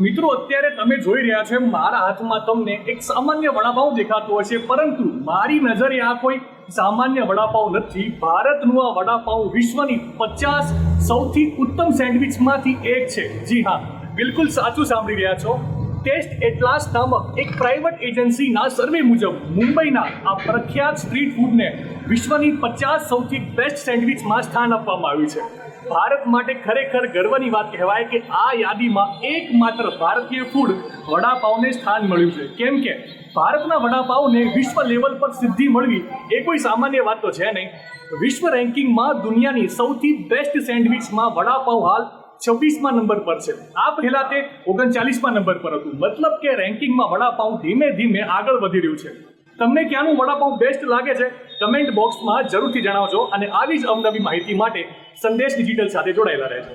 મિત્રો અત્યારે તમે જોઈ રહ્યા છો મારા હાથમાં તમને એક સામાન્ય વડાપાઉં દેખાતો હશે, પરંતુ મારી નજરે આ કોઈ સામાન્ય વડાપાઉં નથી. ભારતનું આ વડાપાઉં વિશ્વની 50 સૌથી ઉત્તમ સેન્ડવિચમાંથી એક છે. જી હા, બિલકુલ સાચું સાંભળી રહ્યા છો. ટેસ્ટ એટલાસ નામક એક પ્રાઇવેટ એજન્સીના સર્વે મુજબ મુંબઈના આ પ્રખ્યાત સ્ટ્રીટ ફૂડને વિશ્વની 50 સૌથી બેસ્ટ સેન્ડવિચમાં સ્થાન આપવામાં આવ્યું છે. ભારત માટે ખરેખર ગર્વની વાત કહેવાય કે આ યાદીમાં એકમાત્ર ભારતીય ફૂડ વડાપાઉંને સ્થાન મળ્યું છે. કેમ કે ભારતના વડાપાઉંને વિશ્વ લેવલ પર સિદ્ધિ મળવી એ કોઈ સામાન્ય વાત તો છે નહીં. વિશ્વ રેન્કિંગમાં દુનિયાની સૌથી બેસ્ટ સેન્ડવિચમાં વડાપાઉં હાલ 26મા નંબર પર છે. આ પહેલા તે 39મા નંબર પર હતું. મતલબ કે રેન્કિંગમાં વડાપાઉં ધીમે ધીમે આગળ વધી રહ્યું છે. તમને ક્યાંનું વડાપાઉં બેસ્ટ લાગે છે કમેન્ટ બોક્સમાં જરૂરથી જણાવજો, અને આવી જ અવનવી માહિતી માટે સંદેશ ડિજિટલ સાથે જોડાયેલા રહેજો.